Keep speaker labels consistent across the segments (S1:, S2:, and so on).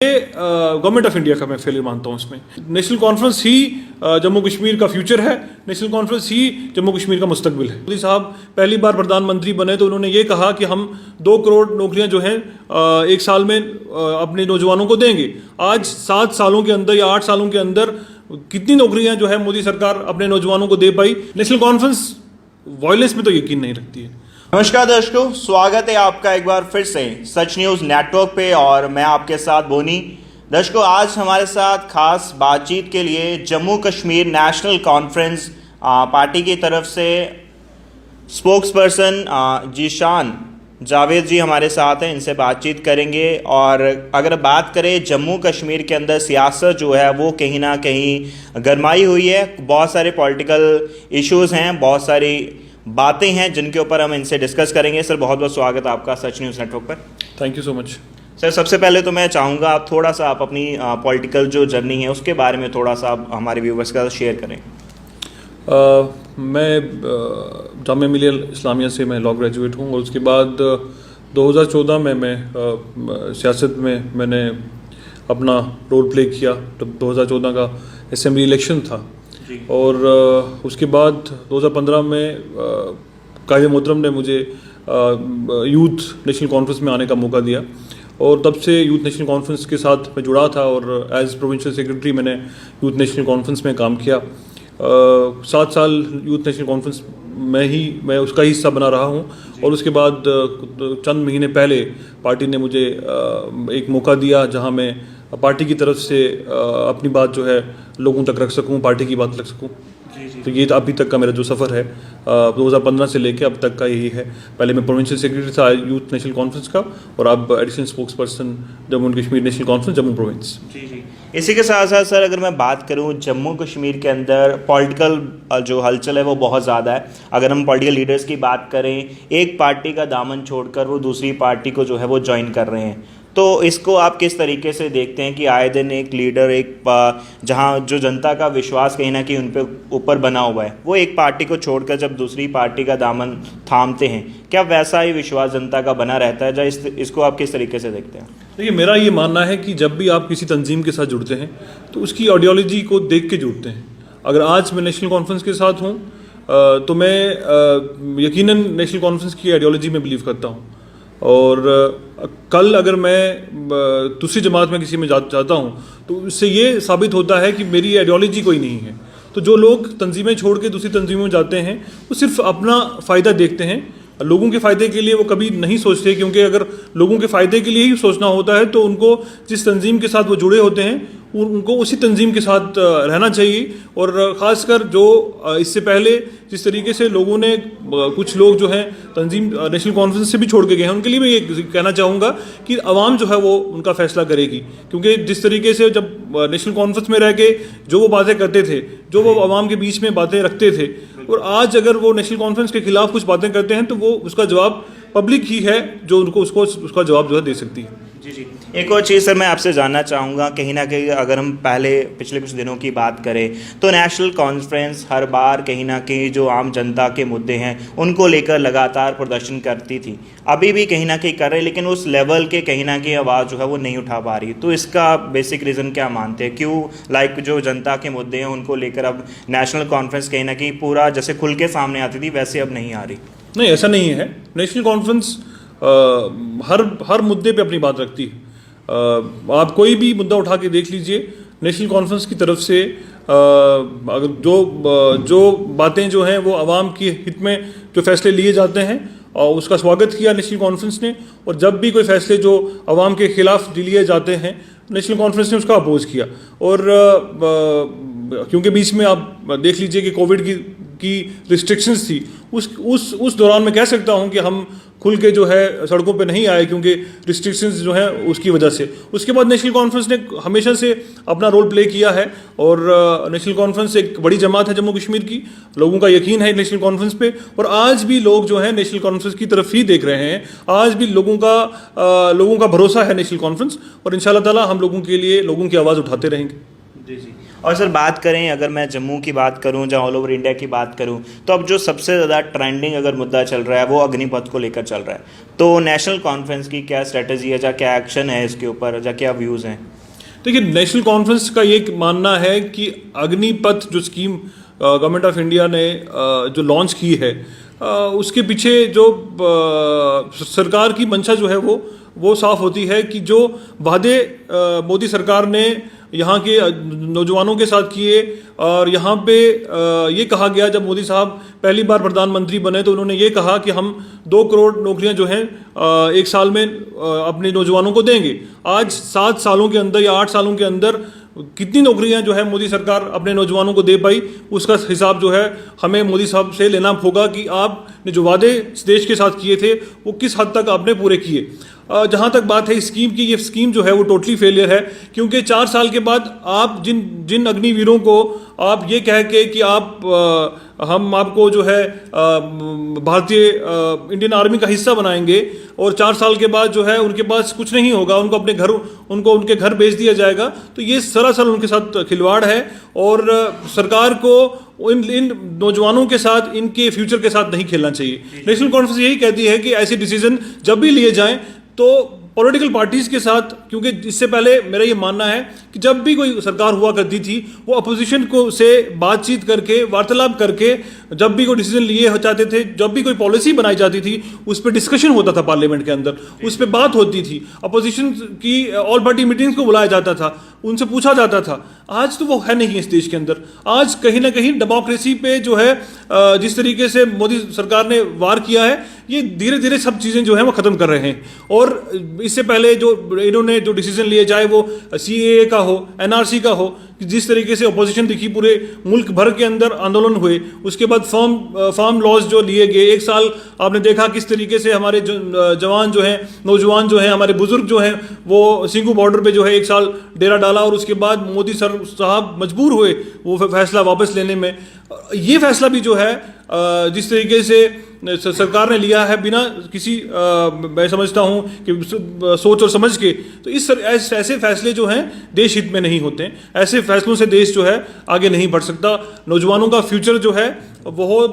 S1: Government of India का मैं failure मानता हूँ इसमें। नेशनल कॉन्फ्रेंस ही जम्मू कश्मीर का फ्यूचर है, नेशनल कॉन्फ्रेंस ही जम्मू कश्मीर का मुस्तकबिल है। मोदी साहब पहली बार प्रधानमंत्री बने तो उन्होंने ये कहा कि हम 2 करोड़ नौकरियां जो हैं एक साल में अपने नौजवानों को देंगे। आज 7 सालों के अंदर या 8 सालों के अंदर कितनी नौकरियां जो है मोदी सरकार अपने नौजवानों को दे पाई? नेशनल कॉन्फ्रेंस वायलेंस में तो यकीन नहीं रखती है।
S2: नमस्कार दर्शकों, स्वागत है आपका एक बार फिर से सच न्यूज़ नेटवर्क पे और मैं आपके साथ बोनी। दर्शकों, आज हमारे साथ खास बातचीत के लिए Jammu Kashmir national conference party की तरफ से स्पोक्स पर्सन जीशान जावेद जी हमारे साथ हैं। इनसे बातचीत करेंगे और अगर बात करें जम्मू कश्मीर के अंदर सियासत जो है वो कहीं ना कहीं गरमाई हुई है। बहुत सारे पॉलिटिकल इश्यूज़ हैं, बहुत सारी बातें हैं जिनके ऊपर हम इनसे डिस्कस करेंगे। सर, बहुत बहुत स्वागत है आपका सच न्यूज़ नेटवर्क पर।
S1: Thank you so much.
S2: Sir, सबसे पहले तो मैं चाहूँगा आप थोड़ा सा आप अपनी पॉलिटिकल जो जर्नी है उसके बारे में थोड़ा सा आप हमारे व्यूवर्स का शेयर करें।
S1: मैं जामिया मिलिया इस्लामिया से मैं लॉ ग्रेजुएट हूँ और उसके बाद 2014 में मैं सियासत में मैंने अपना रोल प्ले किया। तब 2014 का असेंबली इलेक्शन था और उसके बाद 2015 में कायदे मोहतरम ने मुझे यूथ नेशनल कॉन्फ्रेंस में आने का मौका दिया और तब से यूथ नेशनल कॉन्फ्रेंस के साथ मैं जुड़ा था और एज प्रोविंशियल सेक्रेटरी मैंने यूथ नेशनल कॉन्फ्रेंस में काम किया। 7 साल यूथ नेशनल कॉन्फ्रेंस में ही मैं उसका हिस्सा बना रहा हूँ और उसके बाद चंद महीने पहले पार्टी ने मुझे एक मौका दिया जहाँ मैं पार्टी की तरफ से अपनी बात जो है लोगों तक रख सकूं, पार्टी की बात रख सकूं। तो ये अभी तक का मेरा जो सफ़र है 2015 से लेके अब तक का यही है। पहले मैं प्रोविंशियल सेक्रेटरी था यूथ नेशनल कॉन्फ्रेंस का और अब additional spokesperson Jammu and Kashmir national conference Jammu province.
S2: जी। इसी के साथ साथ सर, अगर मैं बात करूं जम्मू कश्मीर के अंदर पॉलिटिकल जो हलचल है वो बहुत ज़्यादा है। अगर हम पॉलिटिकल लीडर्स की बात करें, एक पार्टी का दामन छोड़कर वो दूसरी पार्टी को जो है वो ज्वाइन कर रहे हैं, तो इसको आप किस तरीके से देखते हैं कि आए दिन एक लीडर जहां जो जनता का विश्वास कहीं ना कहीं उन पे ऊपर बना हुआ है, वो एक पार्टी को छोड़कर जब दूसरी पार्टी का दामन थामते हैं, क्या वैसा ही विश्वास जनता का बना रहता है? इसको आप किस तरीके से देखते हैं?
S1: देखिए, मेरा ये मानना है कि जब भी आप किसी तंजीम के साथ जुड़ते हैं तो उसकी आइडियोलॉजी को देख के जुड़ते हैं। अगर आज मैं नेशनल कॉन्फ्रेंस के साथ हूँ तो मैं यकीनन नेशनल कॉन्फ्रेंस की आइडियोलॉजी में बिलीव करता हूँ और कल अगर मैं दूसरी जमात में किसी में जाता हूँ तो इससे ये साबित होता है कि मेरी आइडियोलॉजी कोई नहीं है। तो जो लोग तंजीमें छोड़ के दूसरी तंजीमों में जाते हैं वो सिर्फ अपना फ़ायदा देखते हैं, लोगों के फ़ायदे के लिए वो कभी नहीं सोचते, क्योंकि अगर लोगों के फ़ायदे के लिए ही सोचना होता है तो उनको जिस तंजीम के साथ वो जुड़े होते हैं उनको उसी तंजीम के साथ रहना चाहिए। और ख़ासकर जो इससे पहले जिस तरीके से लोगों ने कुछ लोग जो हैं तंजीम नेशनल कॉन्फ्रेंस से भी छोड़ के गए हैं, उनके लिए मैं ये कहना चाहूँगा कि आवाम जो है वो उनका फ़ैसला करेगी। क्योंकि जिस तरीके से जब नेशनल कॉन्फ्रेंस में रह के जो वो बातें करते थे, जो वो आवाम के बीच में बातें रखते थे, और आज अगर वो नेशनल कॉन्फ्रेंस के खिलाफ कुछ बातें करते हैं तो वो उसका जवाब पब्लिक ही है जो उनको उसका जवाब जो है दे सकती है।
S2: जी। एक और चीज़ सर मैं आपसे जानना चाहूँगा, कहीं ना कहीं अगर हम पिछले कुछ दिनों की बात करें तो नेशनल कॉन्फ्रेंस हर बार कहीं ना कहीं जो आम जनता के मुद्दे हैं उनको लेकर लगातार प्रदर्शन करती थी, अभी भी कहीं ना कहीं कर रहे, लेकिन उस लेवल के कहीं ना कहीं आवाज़ जो है वो नहीं उठा पा रही। तो इसका बेसिक रीज़न क्या मानते हैं? क्यों जो जनता के मुद्दे हैं उनको लेकर अब नेशनल कॉन्फ्रेंस कहीं ना कहीं पूरा जैसे खुल के सामने आती थी वैसे अब नहीं आ रही?
S1: नहीं, ऐसा नहीं है। नेशनल कॉन्फ्रेंस हर मुद्दे पे अपनी बात रखती है। आप कोई भी मुद्दा उठा के देख लीजिए, नेशनल कॉन्फ्रेंस की तरफ से अगर जो बातें जो हैं वो आवाम के हित में जो फैसले लिए जाते हैं और उसका स्वागत किया नेशनल कॉन्फ्रेंस ने, और जब भी कोई फैसले जो आवाम के खिलाफ लिए जाते हैं नेशनल कॉन्फ्रेंस ने उसका अपोज किया। और क्योंकि बीच में आप देख लीजिए कि कोविड की रिस्ट्रिक्शंस थी, उस दौरान मैं कह सकता हूं कि हम खुल के जो है सड़कों पे नहीं आए क्योंकि रिस्ट्रिक्शंस जो है उसकी वजह से। उसके बाद नेशनल कॉन्फ्रेंस ने हमेशा से अपना रोल प्ले किया है और नेशनल कॉन्फ्रेंस एक बड़ी जमात है जम्मू कश्मीर की, लोगों का यकीन है नेशनल कॉन्फ्रेंस पे और आज भी लोग जो है नेशनल कॉन्फ्रेंस की तरफ ही देख रहे हैं। आज भी लोगों का भरोसा है नेशनल कॉन्फ्रेंस और इंशाल्लाह ताला हम लोगों के लिए लोगों की आवाज़ उठाते रहेंगे।
S2: जी। और सर बात करें, अगर मैं जम्मू की बात करूं या ऑल ओवर इंडिया की बात करूं, तो अब जो सबसे ज़्यादा ट्रेंडिंग अगर मुद्दा चल रहा है वो अग्निपथ को लेकर चल रहा है। तो नेशनल कॉन्फ्रेंस की क्या स्ट्रेटजी है, या क्या एक्शन है इसके ऊपर, या क्या व्यूज़ हैं?
S1: देखिए, नेशनल कॉन्फ्रेंस का ये मानना है कि अग्निपथ जो स्कीम गवर्नमेंट ऑफ इंडिया ने जो लॉन्च की है, उसके पीछे जो सरकार की मंशा जो है वो साफ होती है कि जो वादे मोदी सरकार ने यहाँ के नौजवानों के साथ किए, और यहाँ पे ये कहा गया जब मोदी साहब पहली बार प्रधानमंत्री बने तो उन्होंने ये कहा कि हम 2 करोड़ नौकरियां जो हैं एक साल में अपने नौजवानों को देंगे। आज 7 सालों के अंदर या 8 सालों के अंदर कितनी नौकरियां जो है मोदी सरकार अपने नौजवानों को दे पाई, उसका हिसाब जो है हमें मोदी साहब से लेना होगा कि आपने जो वादे इस देश के साथ किए थे वो किस हद तक आपने पूरे किए। जहाँ तक बात है स्कीम की, ये स्कीम जो है वो टोटली फेलियर है, क्योंकि 4 साल के बाद आप जिन अग्निवीरों को आप ये कह के कि हम आपको जो है भारतीय इंडियन आर्मी का हिस्सा बनाएंगे, और 4 साल के बाद जो है उनके पास कुछ नहीं होगा, उनको उनके घर भेज दिया जाएगा, तो ये सरासर उनके साथ खिलवाड़ है। और सरकार को इन नौजवानों के साथ, इनके फ्यूचर के साथ नहीं खेलना चाहिए। नेशनल कॉन्फ्रेंस यही कहती है कि ऐसे डिसीजन जब भी लिए जाएं तो पॉलिटिकल पार्टीज के साथ, क्योंकि इससे पहले मेरा ये मानना है कि जब भी कोई सरकार हुआ करती थी वो अपोजिशन को से बातचीत करके, वार्तालाप करके जब भी कोई डिसीजन लिए जाते थे, जब भी कोई पॉलिसी बनाई जाती थी, उस पर डिस्कशन होता था पार्लियामेंट के अंदर, उस पर बात होती थी, अपोजिशन की ऑल पार्टी मीटिंग्स को बुलाया जाता था, उनसे पूछा जाता था। आज तो वो है नहीं इस देश के अंदर। आज कहीं ना कहीं डेमोक्रेसी पे जो है जिस तरीके से मोदी सरकार ने वार किया है, ये धीरे धीरे सब चीज़ें जो है वो ख़त्म कर रहे हैं। और इससे पहले जो इन्होंने जो डिसीजन लिए, चाहे वो CAA का हो, NRC का हो, जिस तरीके से अपोजिशन दिखी, पूरे मुल्क भर के अंदर आंदोलन हुए, उसके बाद फार्म लॉज जो लिए गए, 1 साल आपने देखा किस तरीके से हमारे जवान जो हैं, नौजवान जो हैं, हमारे बुजुर्ग जो हैं, वो सिंघू बॉर्डर पे जो है 1 साल डेरा डाला, और उसके बाद मोदी साहब मजबूर हुए वो फैसला वापस लेने में। ये फैसला भी जो है जिस तरीके से सरकार ने लिया है बिना किसी मैं समझता हूं कि सोच और समझ के, तो ऐसे फैसले जो हैं देश हित में नहीं होते हैं। ऐसे फैसलों से देश जो है आगे नहीं बढ़ सकता। नौजवानों का फ्यूचर जो है वो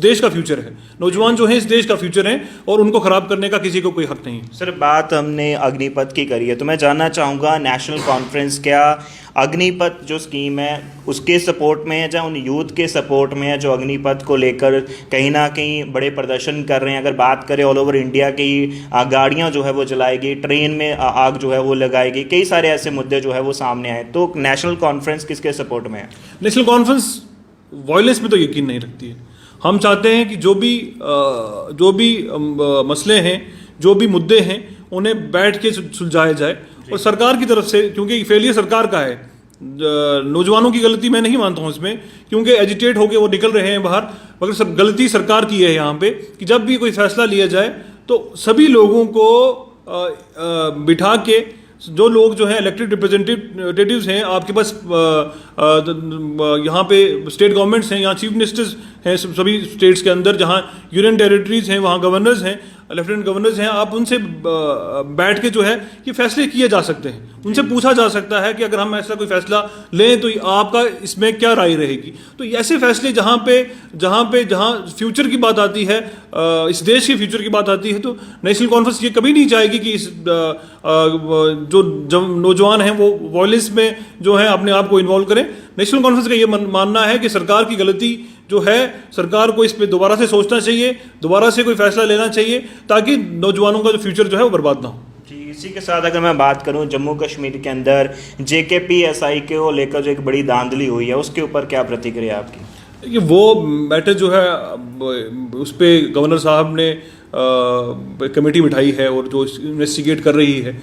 S1: देश का फ्यूचर है। नौजवान जो हैं इस देश का फ्यूचर हैं, और उनको खराब करने का किसी को कोई हक नहीं।
S2: सर बात हमने अग्निपथ की करी है, तो मैं जानना चाहूँगा नेशनल कॉन्फ्रेंस क्या अग्निपथ जो स्कीम है उसके सपोर्ट में है, या उन यूथ के सपोर्ट में है जो अग्निपथ को लेकर कहीं ना कहीं बड़े प्रदर्शन कर रहे हैं? अगर बात करें ऑल ओवर इंडिया की गाड़ियाँ जो है वो जलाएगी, ट्रेन में आग जो है वो लगाएगी, कई सारे ऐसे मुद्दे जो है वो सामने आए, तो नेशनल कॉन्फ्रेंस किसके सपोर्ट में है?
S1: नेशनल कॉन्फ्रेंस वायलेंस में तो यकीन नहीं रखती है। हम चाहते हैं कि जो भी मसले हैं, जो भी मुद्दे हैं, उन्हें बैठ के सुलझाया जाए। और सरकार की तरफ से, क्योंकि फेलियर सरकार का है, नौजवानों की गलती मैं नहीं मानता हूं इसमें, क्योंकि एजिटेट होके वो निकल रहे हैं बाहर, मगर गलती सरकार की है यहाँ पे कि जब भी कोई फैसला लिया जाए तो सभी लोगों को बिठा के, जो लोग जो हैं इलेक्टेड रिप्रेजेंटेटिव्स हैं आपके पास, यहाँ पे स्टेट गवर्नमेंट्स हैं, यहाँ चीफ मिनिस्टर्स हैं सभी स्टेट्स के अंदर, जहाँ यूनियन टेरिटरीज हैं वहाँ गवर्नर्स हैं, लेफ्टिनेंट गवर्नर्स हैं, आप उनसे बैठ के जो है ये फैसले किए जा सकते हैं। उनसे पूछा जा सकता है कि अगर हम ऐसा कोई फैसला लें तो आपका इसमें क्या राय रहेगी। तो ऐसे फैसले जहाँ फ्यूचर की बात आती है, इस देश के फ्यूचर की बात आती है, तो नेशनल कॉन्फ्रेंस ये कभी नहीं चाहेगी कि इस जो नौजवान हैं वो वॉयलेंस में जो है अपने आप को इन्वॉल्व करें। नेशनल कॉन्फ्रेंस का ये मानना है कि सरकार की गलती जो है, सरकार को इस पे दोबारा से सोचना चाहिए, दोबारा से कोई फैसला लेना चाहिए, ताकि नौजवानों का जो फ्यूचर जो है वो बर्बाद ना हो।
S2: जी, इसी के साथ अगर मैं बात करूं, जम्मू कश्मीर के अंदर JKPSI को लेकर जो एक बड़ी धांधली हुई है, उसके ऊपर क्या प्रतिक्रिया आपकी?
S1: ये वो मैटर जो है उस पर गवर्नर साहब ने कमेटी बिठाई है और जो इन्वेस्टिगेट कर रही है।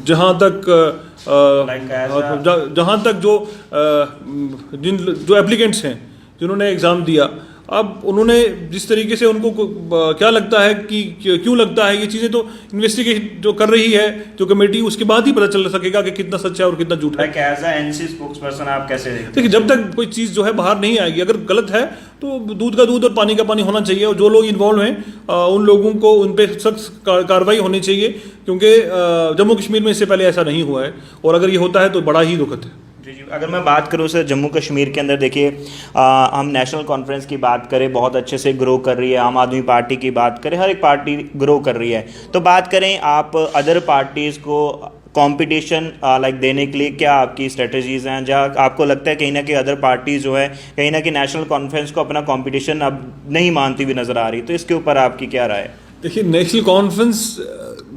S1: जहाँ तक जो एप्लीकेंट्स हैं जिन्होंने एग्ज़ाम दिया, अब उन्होंने जिस तरीके से उनको क्या लगता है कि क्यों लगता है, ये चीज़ें तो इन्वेस्टिगेशन जो कर रही है जो कमेटी, उसके बाद ही पता चल सकेगा कि कितना सच है और कितना झूठ है।
S2: एज अ एनसी स्पोक्सपर्सन आप कैसे देखते हैं?
S1: देखिए, जब तक कोई चीज़ जो है बाहर नहीं आएगी, अगर गलत है तो दूध का दूध और पानी का पानी होना चाहिए, और जो लोग इन्वॉल्व हैं उन लोगों को उन पर सख्त कार्रवाई होनी चाहिए, क्योंकि जम्मू कश्मीर में इससे पहले ऐसा नहीं हुआ है, और अगर ये होता है तो बड़ा ही दुखद है।
S2: जी जी, अगर मैं बात करूँ सर, जम्मू कश्मीर के अंदर देखिए हम नेशनल कॉन्फ्रेंस की बात करें, बहुत अच्छे से ग्रो कर रही है। आम आदमी पार्टी की बात करें, हर एक पार्टी ग्रो कर रही है। तो बात करें आप अदर पार्टीज़ को कंपटीशन लाइक देने के लिए, क्या आपकी स्ट्रेटजीज़ हैं? जहाँ आपको लगता है कहीं ना कहीं अदर पार्टीज़ जो है कहीं ना कहीं नेशनल कॉन्फ्रेंस को अपना कंपटीशन अब नहीं मानती हुई नज़र आ रही, तो इसके ऊपर आपकी क्या राय है?
S1: देखिए, नेशनल कॉन्फ्रेंस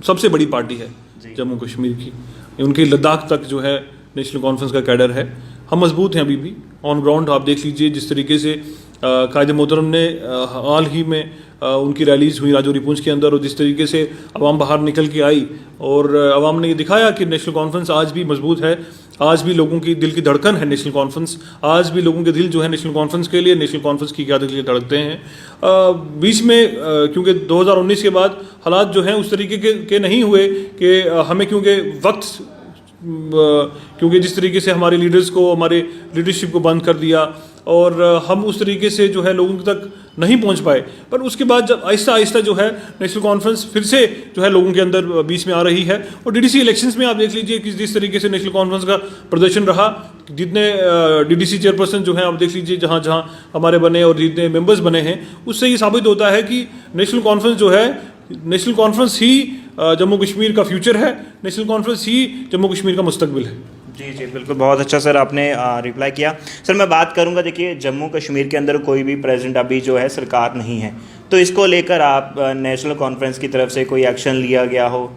S1: सबसे बड़ी पार्टी है जम्मू कश्मीर की, उनकी लद्दाख तक जो है नेशनल कॉन्फ्रेंस का कैडर है। हम मजबूत हैं अभी भी ऑन ग्राउंड। आप देख लीजिए जिस तरीके से कायद मोहतरम ने हाल ही में उनकी रैलीज हुई राजौरी पुंछ के अंदर, और जिस तरीके से अवाम बाहर निकल के आई और अवाम ने ये दिखाया कि नेशनल कॉन्फ्रेंस आज भी मजबूत है, आज भी लोगों की दिल की धड़कन है नेशनल कॉन्फ्रेंस, आज भी लोगों के दिल जो है नेशनल कॉन्फ्रेंस के लिए, नेशनल कॉन्फ्रेंस की क़यादत के लिए धड़कते हैं। बीच में क्योंकि 2019 के बाद हालात जो हैं उस तरीके के नहीं हुए कि हमें, क्योंकि वक्त क्योंकि जिस तरीके से हमारे लीडर्स को, हमारे लीडरशिप को बंद कर दिया और हम उस तरीके से जो है लोगों तक नहीं पहुंच पाए, पर उसके बाद जब आहिस्ता आहिस्ता जो है नेशनल कॉन्फ्रेंस फिर से जो है लोगों के अंदर बीच में आ रही है। और डीडीसी इलेक्शंस में आप देख लीजिए कि जिस तरीके से नेशनल कॉन्फ्रेंस का प्रदर्शन रहा, जितने डीडीसी चेयरपर्सन जो हैं आप देख लीजिए जहाँ जहाँ हमारे बने और जितने मेंबर्स बने हैं, उससे ये साबित होता है कि नेशनल कॉन्फ्रेंस जो है, नेशनल कॉन्फ्रेंस ही जम्मू कश्मीर का फ्यूचर है, नेशनल कॉन्फ्रेंस ही जम्मू कश्मीर का मुस्तकबिल है।
S2: जी जी, बिल्कुल, बहुत अच्छा सर आपने रिप्लाई किया। सर मैं बात करूंगा, देखिए जम्मू कश्मीर के अंदर कोई भी प्रेजेंट अभी जो है सरकार नहीं है, तो इसको लेकर आप नेशनल कॉन्फ्रेंस की तरफ से कोई एक्शन लिया गया हो?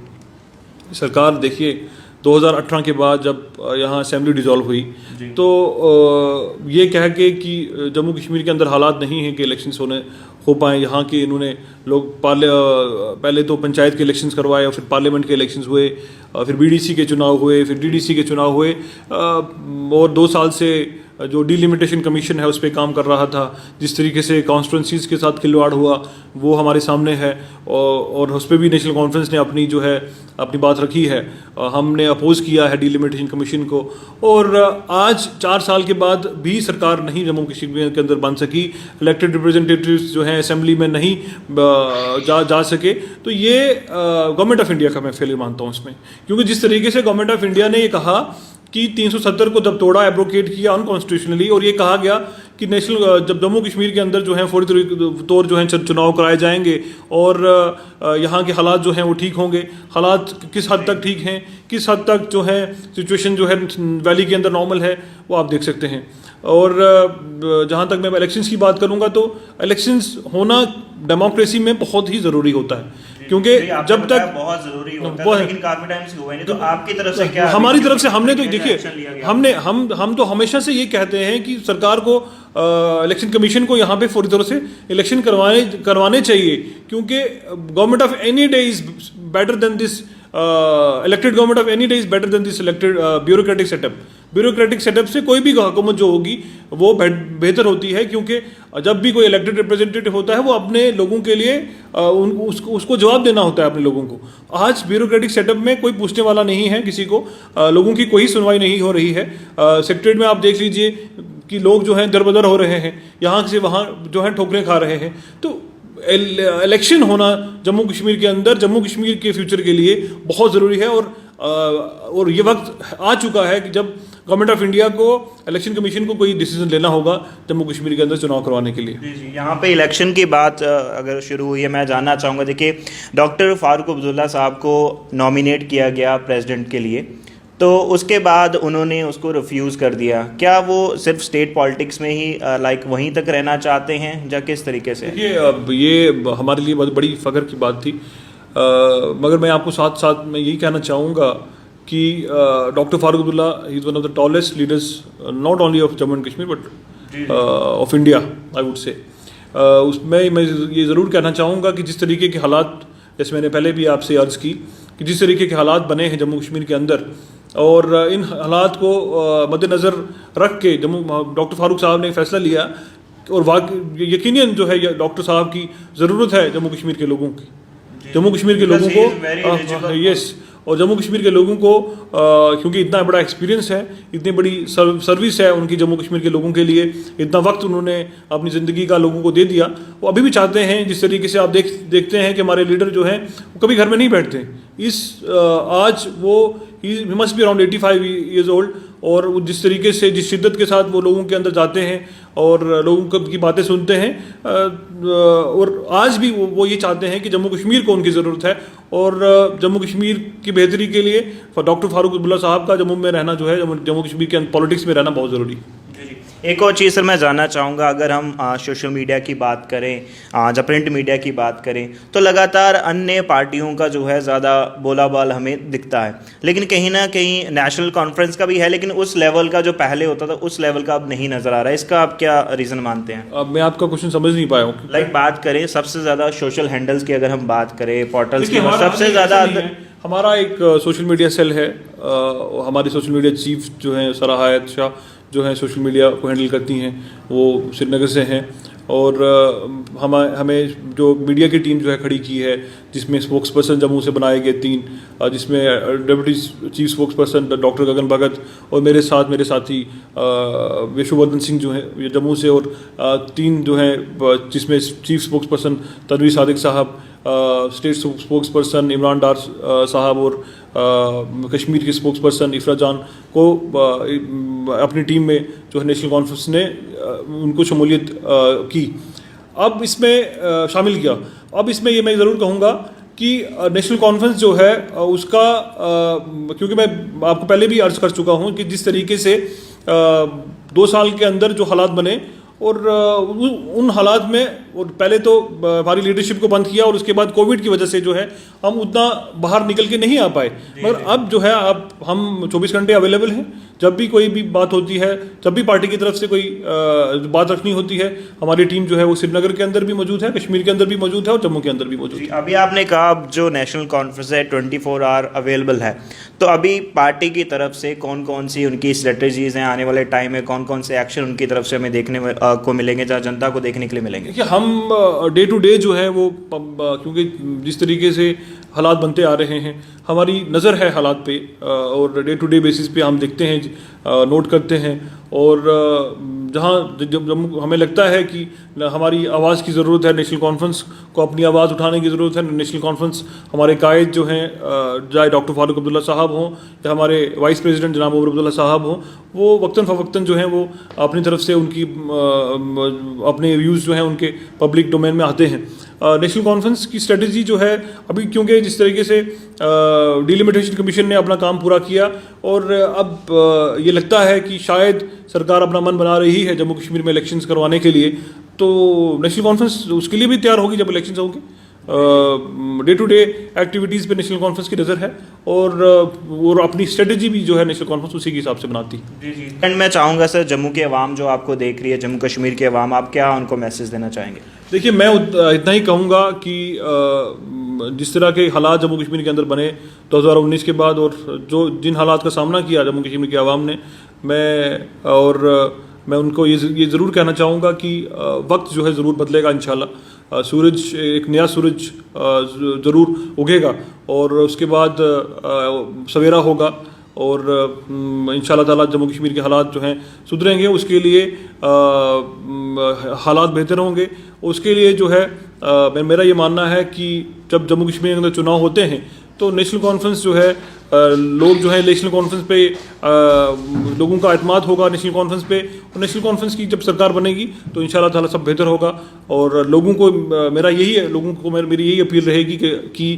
S2: सरकार
S1: देखिए 2018 के बाद जब यहाँ असेंबली डिसॉल्व हुई तो ये कह के कि जम्मू कश्मीर के अंदर हालात नहीं हैं कि इलेक्शंस हो पाए यहाँ के, इन्होंने लोग पहले तो पंचायत के इलेक्शंस करवाए और फिर पार्लियामेंट के इलेक्शंस हुए, फिर बीडीसी के चुनाव हुए, फिर डीडीसी के चुनाव हुए, और 2 साल से जो डिलिमिटेशन कमीशन है उस पर काम कर रहा था। जिस तरीके से कॉन्स्टिट्यूंसीज़ के साथ खिलवाड़ हुआ वो हमारे सामने है, और उस पर भी नेशनल कॉन्फ्रेंस ने अपनी जो है अपनी बात रखी है। हमने अपोज किया है डिलिमिटेशन कमीशन को, और आज 4 साल के बाद भी सरकार नहीं जम्मू कश्मीर के अंदर बन सकी, इलेक्टेड रिप्रेजेंटेटिव्स जो हैं असेंबली में नहीं जा सके। तो ये गवर्नमेंट ऑफ इंडिया का मैं फेलियर मानता हूँ इसमें, क्योंकि जिस तरीके से गवर्नमेंट ऑफ इंडिया ने ये कहा कि 370 को जब तोड़ा, एब्रोकेट किया अनकॉन्स्टिट्यूशनली, और ये कहा गया कि नेशनल जब जम्मू कश्मीर के अंदर जो है फौरी तौर जो है चुनाव कराए जाएंगे और यहाँ के हालात जो हैं वो ठीक होंगे। हालात किस हद तक ठीक हैं, किस हद तक जो है सिचुएशन जो है वैली के अंदर नॉर्मल है, वो आप देख सकते हैं। और जहाँ तक मैं इलेक्शंस की बात करूँगा तो इलेक्शंस होना डेमोक्रेसी में बहुत ही ज़रूरी होता है, क्योंकि जब तक
S2: बहुत जरूरी होता है, लेकिन काफी टाइम से हुआ नहीं। तो आपकी तरफ से क्या?
S1: हमारी तरफ से हमने तो देखिए हम तो हमेशा से ये कहते हैं कि सरकार को इलेक्शन कमीशन को यहाँ पे फौरी तौर से इलेक्शन करवाने चाहिए, क्योंकि government of any day is better than this elected government of any day is better than this elected bureaucratic setup. Bureaucratic setup से कोई भी हुकूमत जो होगी वो बेहतर होती है, क्योंकि जब भी कोई इलेक्टेड रिप्रेजेंटेटिव होता है वो अपने लोगों के लिए उसको जवाब देना होता है अपने लोगों को। आज ब्यूरोक्रेटिक सेटअप में कोई पूछने वाला नहीं है किसी को, लोगों की कोई सुनवाई नहीं हो रही है। सेक्रेटरीट में आप देख लीजिए कि लोग जो हैं दरबदर हो रहे हैं, यहाँ से वहाँ जो है ठोकरें खा रहे हैं। तो इलेक्शन होना जम्मू कश्मीर के अंदर जम्मू कश्मीर के फ्यूचर के लिए बहुत ज़रूरी है, और ये वक्त आ चुका है कि जब गवर्नमेंट ऑफ इंडिया को इलेक्शन कमीशन को कोई डिसीजन लेना होगा जम्मू कश्मीर के अंदर चुनाव करवाने के लिए।
S2: जी, यहाँ पे इलेक्शन की बात अगर शुरू हुई है, मैं जानना चाहूँगा, देखिए डॉक्टर फारूक अब्दुल्ला साहब को नॉमिनेट किया गया प्रेसिडेंट के लिए, तो उसके बाद उन्होंने उसको रिफ्यूज़ कर दिया। क्या वो सिर्फ स्टेट पॉलिटिक्स में ही लाइक वहीं तक रहना चाहते हैं या किस तरीके से?
S1: ये हमारे लिए बहुत बड़ी फ़ख्र की बात थी, मगर मैं आपको साथ साथ मैं यही कहना चाहूँगा कि doctor Farooq Abdullah he is one of the tallest leaders not only of Jammu and Kashmir but of India I would say. उसमें मैं ये ज़रूर कहना चाहूँगा कि जिस तरीके के हालात, जैसे मैंने पहले भी आपसे अर्ज़ की कि जिस तरीके के हालात बने हैं जम्मू कश्मीर के अंदर, और इन हालात को मद्देनज़र रख के डॉक्टर फारूक साहब ने फैसला लिया और यकीनन जो है डॉक्टर साहब की ज़रूरत है जम्मू कश्मीर के लोगों की, जम्मू कश्मीर के लोगों को, यस, और जम्मू कश्मीर के लोगों को क्योंकि इतना बड़ा एक्सपीरियंस है, इतनी बड़ी सर्विस है उनकी जम्मू कश्मीर के लोगों के लिए, इतना वक्त उन्होंने अपनी ज़िंदगी का लोगों को दे दिया, वो अभी भी चाहते हैं, जिस तरीके से आप देखते हैं कि हमारे लीडर जो हैं वो कभी घर में नहीं बैठते। आज वो he must be around 85 years old, और जिस तरीके से, जिस शिद्दत के साथ वो लोगों के अंदर जाते हैं और लोगों की बातें सुनते हैं, और आज भी वो ये चाहते हैं कि जम्मू कश्मीर को उनकी ज़रूरत है, और जम्मू कश्मीर की बेहतरी के लिए डॉक्टर फारूक अब्दुल्ला साहब का जम्मू में रहना जो है, जम्मू कश्मीर के पॉलिटिक्स में रहना बहुत ज़रूरी है।
S2: एक और चीज़ सर मैं जानना चाहूँगा, अगर हम सोशल मीडिया की बात करें, जब प्रिंट मीडिया की बात करें, तो लगातार अन्य पार्टियों का जो है ज़्यादा बोलाबाल हमें दिखता है, लेकिन कहीं ना कहीं नेशनल कॉन्फ्रेंस का भी है, लेकिन उस लेवल का जो पहले होता था उस लेवल का अब नहीं नज़र आ रहा है। इसका आप क्या रीज़न मानते हैं?
S1: अब मैं आपका क्वेश्चन समझ नहीं पाया हूँ।
S2: बात करें सबसे ज़्यादा सोशल हैंडल्स की, अगर हम बात करें पोर्टल्स की, सबसे ज़्यादा
S1: हमारा एक सोशल मीडिया सेल है, हमारी सोशल मीडिया चीफ जो है सराहत शाह जो है सोशल मीडिया को हैंडल करती हैं, वो श्रीनगर से हैं, और हमें जो मीडिया की टीम जो है खड़ी की है, जिसमें स्पोक्स पर्सन जम्मू से बनाए गए 3, जिसमें deputy chief spokesperson doctor Gagan Bhagat और मेरे साथी विशुवर्धन सिंह जो है जम्मू से, और 3 जो हैं जिसमें chief spokesperson Tanveer Sadiq साहब, state spokesperson Imran Dar साहब, और कश्मीर के स्पोक्स पर्सन इफ्रा जान को अपनी टीम में जो है नेशनल कॉन्फ्रेंस ने उनको शमूलियत की, अब इसमें शामिल किया। अब इसमें ये मैं ज़रूर कहूँगा कि नेशनल कॉन्फ्रेंस जो है उसका, क्योंकि मैं आपको पहले भी अर्ज कर चुका हूँ कि जिस तरीके से 2 साल के अंदर जो हालात बने, और उन हालात में, और पहले तो हमारी लीडरशिप को बंद किया, और उसके बाद कोविड की वजह से जो है हम उतना बाहर निकल के नहीं आ पाए, मगर अब जो है हम 24 घंटे अवेलेबल हैं। जब भी कोई भी बात होती है, जब भी पार्टी की तरफ से कोई बात रखनी होती है, हमारी टीम जो है वो श्रीनगर के अंदर भी मौजूद है, कश्मीर के अंदर भी मौजूद है, और जम्मू के अंदर भी मौजूद है।
S2: अभी आपने कहा जो नेशनल कॉन्फ्रेंस है 24 आवर अवेलेबल है, तो अभी पार्टी की तरफ से कौन कौन सी उनकी स्ट्रेटजीज हैं, आने वाले टाइम में कौन कौन से एक्शन उनकी तरफ से हमें देखने को मिलेंगे, जनता को देखने के लिए मिलेंगे?
S1: देखिए, हम डे टू डे जो है वो, क्योंकि जिस तरीके से हालात बनते आ रहे हैं, हमारी नज़र है हालात पे, और डे टू डे बेसिस पे हम देखते हैं, नोट करते हैं, और जहाँ जब हमें लगता है कि हमारी आवाज़ की ज़रूरत है, नेशनल कॉन्फ्रेंस को अपनी आवाज़ उठाने की ज़रूरत है, नेशनल कॉन्फ्रेंस हमारे कायद जो हैं, चाहे डॉक्टर फारूक अब्दुल्ला साहब हों या हमारे वाइस प्रेसिडेंट जनाब उमर अब्दुल्ला साहब हों, वो वक्तन फ़वक्तन जो हैं वो अपनी तरफ से उनकी अपने व्यूज़ जो हैं उनके पब्लिक डोमेन में आते हैं। नेशनल कॉन्फ्रेंस की स्ट्रेटजी जो है अभी, क्योंकि जिस तरीके से डिलिमिटेशन कमीशन ने अपना काम पूरा किया, और अब ये लगता है कि शायद सरकार अपना मन बना रही है जम्मू कश्मीर में इलेक्शंस करवाने के लिए, तो नेशनल कॉन्फ्रेंस उसके लिए भी तैयार होगी जब इलेक्शंस होंगे। डे टू डे एक्टिविटीज़ पे नेशनल कॉन्फ्रेंस की नज़र है, और अपनी स्ट्रेटजी भी जो है नेशनल कॉन्फ्रेंस उसी के हिसाब से बनाती है।
S2: एंड मैं चाहूँगा सर, जम्मू के अवाम जो आपको देख रही है, जम्मू कश्मीर के अवाम, आप क्या उनको मैसेज देना चाहेंगे?
S1: देखिए, मैं इतना ही कहूँगा कि जिस तरह के हालात जम्मू कश्मीर के अंदर बने 2019 के बाद, और जिन हालात का सामना किया जम्मू कश्मीर के अवाम ने, मैं उनको ये ज़रूर कहना चाहूँगा कि वक्त जो है ज़रूर बदलेगा इंशाल्लाह। सूरज, एक नया सूरज ज़रूर उगेगा, और उसके बाद सवेरा होगा, और इंशाल्लाह ताला जम्मू कश्मीर के हालात जो हैं सुधरेंगे, उसके लिए हालात बेहतर होंगे। उसके लिए जो है मेरा ये मानना है कि जब जम्मू कश्मीर के अंदर चुनाव होते हैं, तो नेशनल कॉन्फ्रेंस जो है, लोग जो है नेशनल कॉन्फ्रेंस पे, लोगों का एतमाद होगा नेशनल कॉन्फ्रेंस पे, और नेशनल कॉन्फ्रेंस की जब सरकार बनेगी तो इंशाल्लाह ताला सब बेहतर होगा। और लोगों को मेरी यही अपील रहेगी कि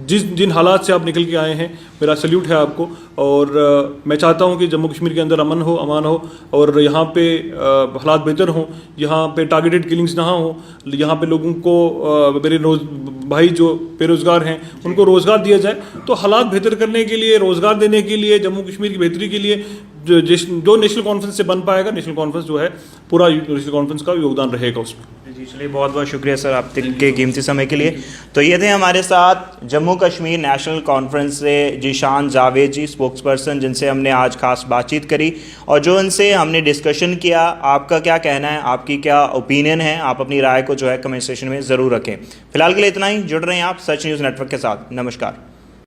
S1: जिन हालात से आप निकल के आए हैं, मेरा सल्यूट है आपको, और मैं चाहता हूँ कि जम्मू कश्मीर के अंदर अमन हो, अमान हो, और यहाँ पे हालात बेहतर हों, यहाँ पे टारगेटेड किलिंग्स ना हो, यहाँ पे लोगों को, मेरे भाई जो बेरोज़गार हैं उनको रोज़गार दिया जाए। तो हालात बेहतर करने के लिए, रोजगार देने के लिए, जम्मू कश्मीर की बेहतरी के लिए जो नेशनल कॉन्फ्रेंस से बन पाएगा, नेशनल कॉन्फ्रेंस जो है पूरा नेशनल कॉन्फ्रेंस का योगदान रहेगा उसमें।
S2: जी चलिए, बहुत बहुत शुक्रिया सर आपके कीमती समय के लिए। तो ये थे हमारे साथ जम्मू कश्मीर नेशनल कॉन्फ्रेंस से जीशान जावेद जी, स्पोक्स पर्सन, जिनसे हमने आज खास बातचीत करी और जो उनसे हमने डिस्कशन किया। आपका क्या कहना है, आपकी क्या ओपिनियन है, आप अपनी राय को जो है कमेंट सेक्शन में ज़रूर रखें। फिलहाल के लिए इतना ही। जुड़ रहे हैं आप सच न्यूज़ नेटवर्क के साथ। नमस्कार।